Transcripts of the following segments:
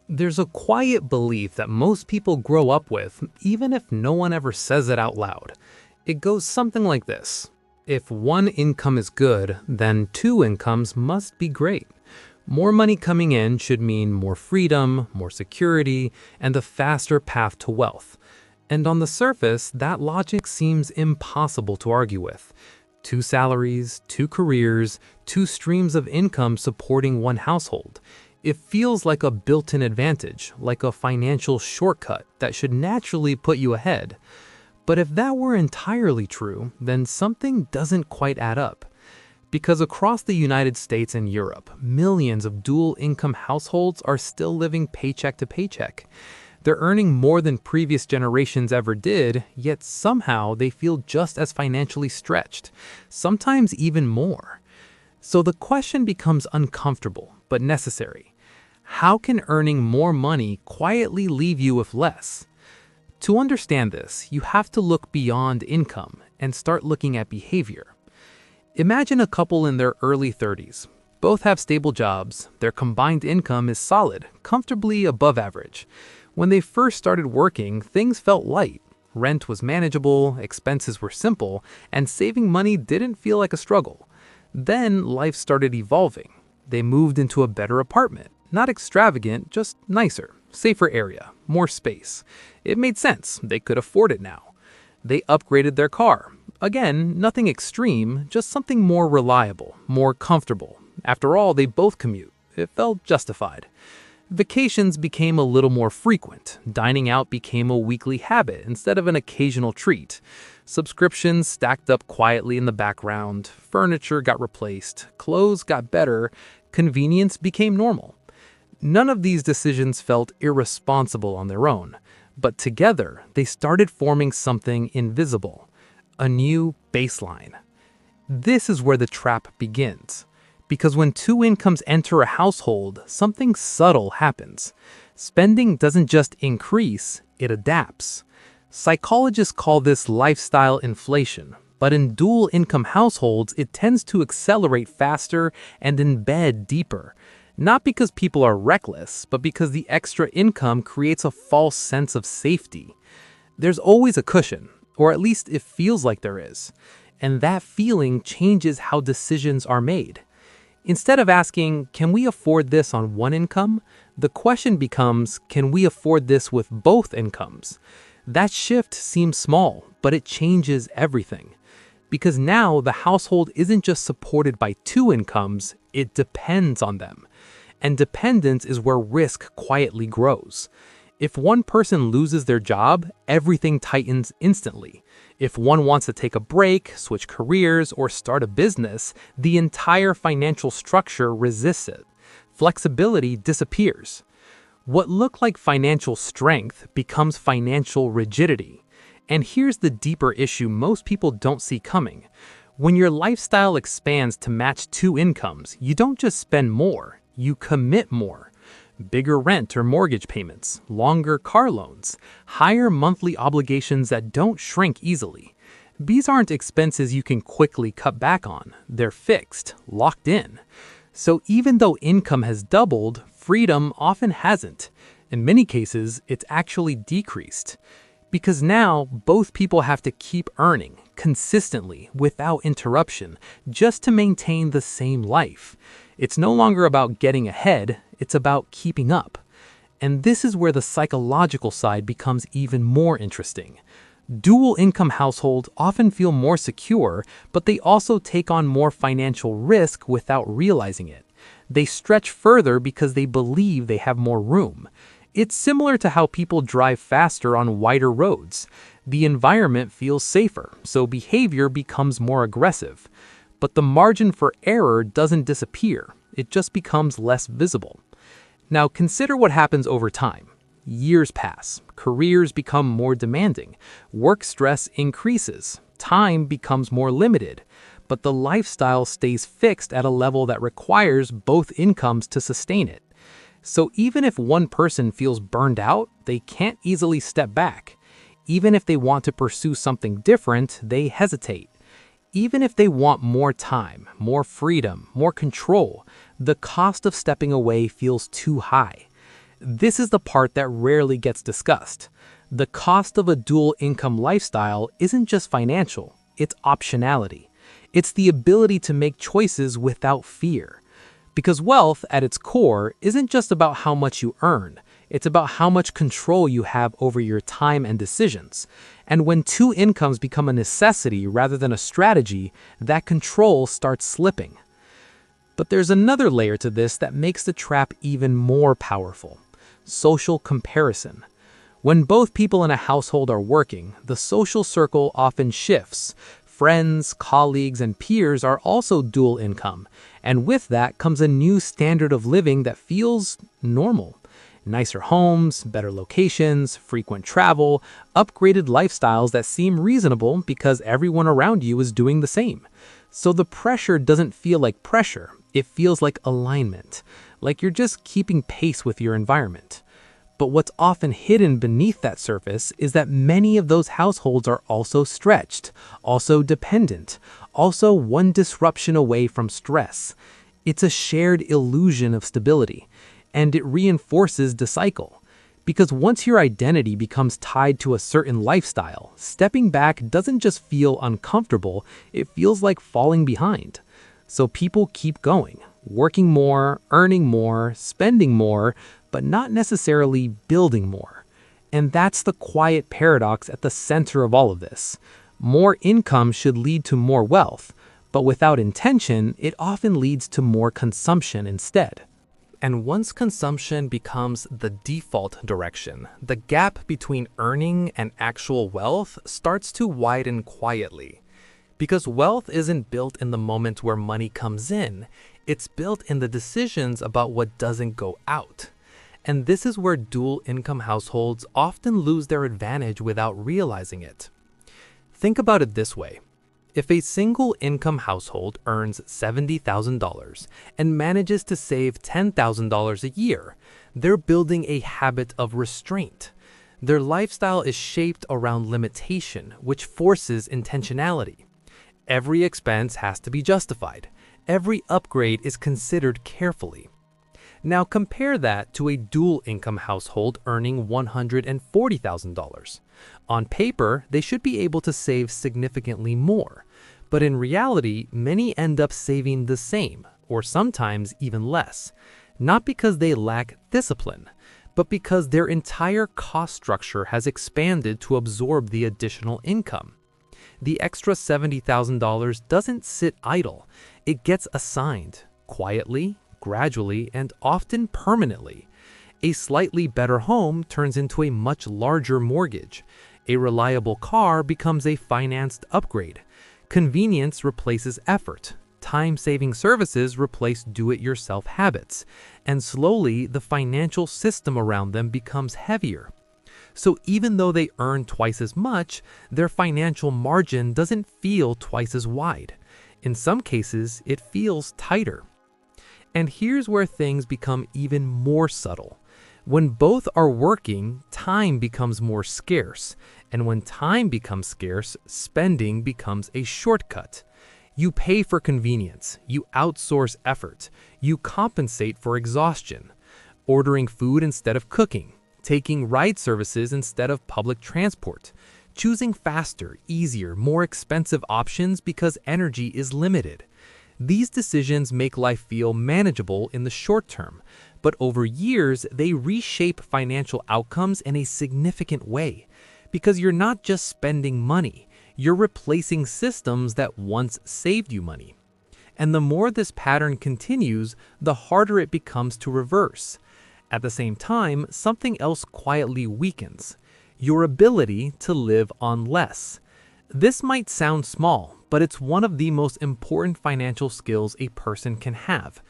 There's a quiet belief that most people grow up with, even if no one ever says it out loud. It goes something like this. If one income is good, then two incomes must be great. More money coming in should mean more freedom, more security, and a faster path to wealth. And on the surface, that logic seems impossible to argue with. Two salaries, two careers, two streams of income supporting one household. It feels like a built-in advantage, like a financial shortcut that should naturally put you ahead. But if that were entirely true, then something doesn't quite add up. Because across the United States and Europe, millions of dual-income households are still living paycheck to paycheck. They're earning more than previous generations ever did, yet somehow they feel just as financially stretched, sometimes even more. So the question becomes uncomfortable, but necessary. How can earning more money quietly leave you with less? To understand this, you have to look beyond income and start looking at behavior. Imagine a couple in their early 30s. Both have stable jobs, their combined income is solid, comfortably above average. When they first started working, things felt light. Rent was manageable, expenses were simple, and saving money didn't feel like a struggle. Then life started evolving. They moved into a better apartment. Not extravagant, just nicer, safer area, more space. It made sense. They could afford it now. They upgraded their car. Again, nothing extreme, just something more reliable, more comfortable. After all, they both commute. It felt justified. Vacations became a little more frequent. Dining out became a weekly habit instead of an occasional treat. Subscriptions stacked up quietly in the background. Furniture got replaced. Clothes got better. Convenience became normal. None of these decisions felt irresponsible on their own, but together they started forming something invisible, a new baseline. This is where the trap begins, because when two incomes enter a household, something subtle happens. Spending doesn't just increase, it adapts. Psychologists call this lifestyle inflation, but in dual income households, it tends to accelerate faster and embed deeper. Not because people are reckless, but because the extra income creates a false sense of safety. There's always a cushion, or at least it feels like there is. And that feeling changes how decisions are made. Instead of asking, can we afford this on one income? The question becomes, can we afford this with both incomes? That shift seems small, but it changes everything. Because now the household isn't just supported by two incomes, it depends on them. And dependence is where risk quietly grows. If one person loses their job, everything tightens instantly. If one wants to take a break, switch careers, or start a business, the entire financial structure resists it. Flexibility disappears. What looked like financial strength becomes financial rigidity. And here's the deeper issue most people don't see coming. When your lifestyle expands to match two incomes, you don't just spend more, you commit more. Bigger rent or mortgage payments, longer car loans, higher monthly obligations that don't shrink easily. These aren't expenses you can quickly cut back on. They're fixed, locked in. So even though income has doubled, freedom often hasn't. In many cases, it's actually decreased. Because now, both people have to keep earning, consistently, without interruption, just to maintain the same life. It's no longer about getting ahead, it's about keeping up. And this is where the psychological side becomes even more interesting. Dual income households often feel more secure, but they also take on more financial risk without realizing it. They stretch further because they believe they have more room. It's similar to how people drive faster on wider roads. The environment feels safer, so behavior becomes more aggressive. But the margin for error doesn't disappear, it just becomes less visible. Now consider what happens over time. Years pass, careers become more demanding, work stress increases, time becomes more limited, but the lifestyle stays fixed at a level that requires both incomes to sustain it. So even if one person feels burned out, they can't easily step back. Even if they want to pursue something different, they hesitate. Even if they want more time, more freedom, more control, the cost of stepping away feels too high. This is the part that rarely gets discussed. The cost of a dual income lifestyle isn't just financial, it's optionality. It's the ability to make choices without fear. Because wealth, at its core, isn't just about how much you earn. It's about how much control you have over your time and decisions. And when two incomes become a necessity rather than a strategy, that control starts slipping. But there's another layer to this that makes the trap even more powerful: social comparison. When both people in a household are working, the social circle often shifts. Friends, colleagues, and peers are also dual income, and with that comes a new standard of living that feels normal. Nicer homes, better locations, frequent travel, upgraded lifestyles that seem reasonable because everyone around you is doing the same. So the pressure doesn't feel like pressure, it feels like alignment, like you're just keeping pace with your environment. But what's often hidden beneath that surface is that many of those households are also stretched, also dependent, also one disruption away from stress. It's a shared illusion of stability, and it reinforces the cycle. Because once your identity becomes tied to a certain lifestyle, stepping back doesn't just feel uncomfortable, it feels like falling behind. So people keep going, working more, earning more, spending more, but not necessarily building more. And that's the quiet paradox at the center of all of this. More income should lead to more wealth, but without intention, it often leads to more consumption instead. And once consumption becomes the default direction, the gap between earning and actual wealth starts to widen quietly. Because wealth isn't built in the moment where money comes in, it's built in the decisions about what doesn't go out. And this is where dual income households often lose their advantage without realizing it. Think about it this way. If a single income household earns $70,000 and manages to save $10,000 a year, they're building a habit of restraint. Their lifestyle is shaped around limitation, which forces intentionality. Every expense has to be justified. Every upgrade is considered carefully. Now compare that to a dual income household earning $140,000. On paper, they should be able to save significantly more, but in reality, many end up saving the same, or sometimes even less, not because they lack discipline, but because their entire cost structure has expanded to absorb the additional income. The extra $70,000 doesn't sit idle, it gets assigned, quietly, gradually, and often permanently. A slightly better home turns into a much larger mortgage. A reliable car becomes a financed upgrade. Convenience replaces effort. Time-saving services replace do-it-yourself habits. And slowly, the financial system around them becomes heavier. So even though they earn twice as much, their financial margin doesn't feel twice as wide. In some cases, it feels tighter. And here's where things become even more subtle. When both are working, time becomes more scarce. And when time becomes scarce, spending becomes a shortcut. You pay for convenience, you outsource effort, you compensate for exhaustion, ordering food instead of cooking, taking ride services instead of public transport, choosing faster, easier, more expensive options because energy is limited. These decisions make life feel manageable in the short term, but over years, they reshape financial outcomes in a significant way. Because you're not just spending money, you're replacing systems that once saved you money. And the more this pattern continues, the harder it becomes to reverse. At the same time, something else quietly weakens: your ability to live on less. This might sound small, but it's one of the most important financial skills a person can have.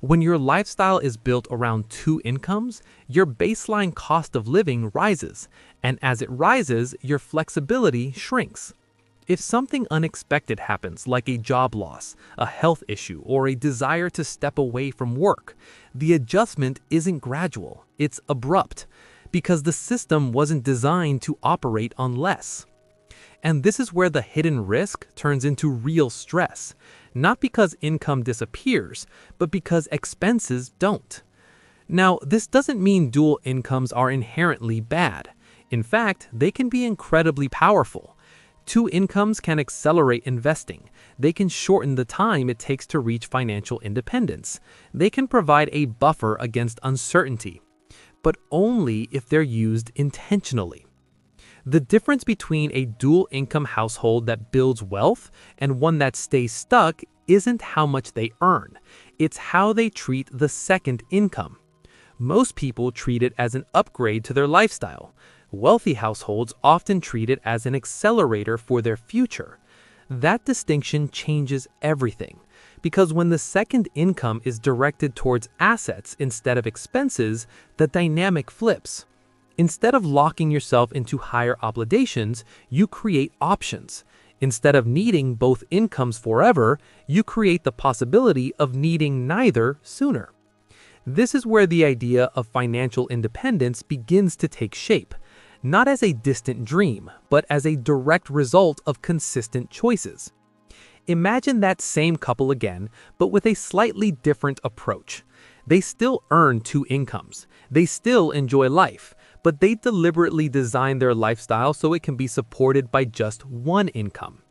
When your lifestyle is built around two incomes, your baseline cost of living rises, and as it rises, your flexibility shrinks. If something unexpected happens, like a job loss, a health issue, or a desire to step away from work, the adjustment isn't gradual, it's abrupt, because the system wasn't designed to operate on less. And this is where the hidden risk turns into real stress, not because income disappears, but because expenses don't. Now, this doesn't mean dual incomes are inherently bad. In fact, they can be incredibly powerful. Two incomes can accelerate investing. They can shorten the time it takes to reach financial independence. They can provide a buffer against uncertainty, but only if they're used intentionally. The difference between a dual income household that builds wealth and one that stays stuck isn't how much they earn. It's how they treat the second income. Most people treat it as an upgrade to their lifestyle. Wealthy households often treat it as an accelerator for their future. That distinction changes everything, because when the second income is directed towards assets instead of expenses, the dynamic flips. Instead of locking yourself into higher obligations, you create options. Instead of needing both incomes forever, you create the possibility of needing neither sooner. This is where the idea of financial independence begins to take shape, not as a distant dream, but as a direct result of consistent choices. Imagine that same couple again, but with a slightly different approach. They still earn two incomes. They still enjoy life, but they deliberately design their lifestyle so it can be supported by just one income.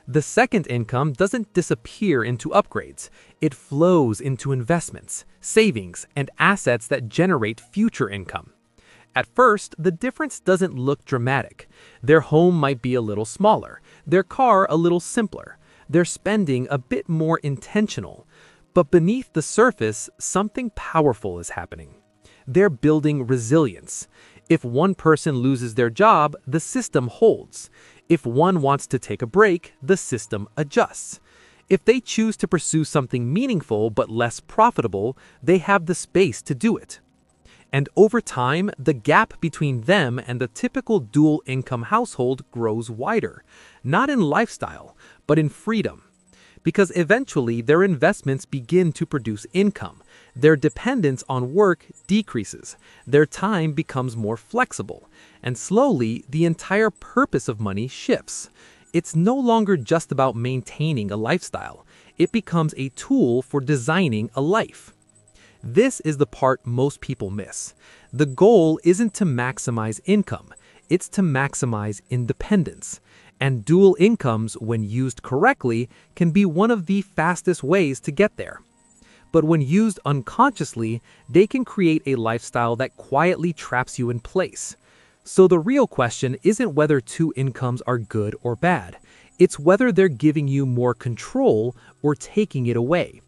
The second income doesn't disappear into upgrades. It flows into investments, savings, and assets that generate future income. At first, the difference doesn't look dramatic. Their home might be a little smaller, their car a little simpler, their spending a bit more intentional. But beneath the surface, something powerful is happening. They're building resilience. If one person loses their job, the system holds. If one wants to take a break, the system adjusts. If they choose to pursue something meaningful but less profitable, they have the space to do it. And over time, the gap between them and the typical dual income household grows wider, not in lifestyle, but in freedom. Because eventually their investments begin to produce income, their dependence on work decreases, their time becomes more flexible, and slowly the entire purpose of money shifts. It's no longer just about maintaining a lifestyle. It becomes a tool for designing a life. This is the part most people miss. The goal isn't to maximize income, it's to maximize independence. And dual incomes, when used correctly, can be one of the fastest ways to get there. But when used unconsciously, they can create a lifestyle that quietly traps you in place. So the real question isn't whether two incomes are good or bad. It's whether they're giving you more control or taking it away.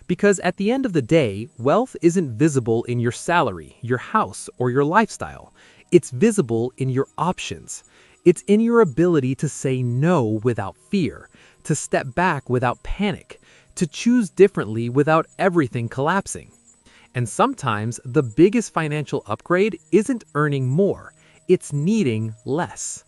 Because at the end of the day, wealth isn't visible in your salary, your house, or your lifestyle. It's visible in your options. It's in your ability to say no without fear, to step back without panic, to choose differently without everything collapsing. And sometimes the biggest financial upgrade isn't earning more, it's needing less.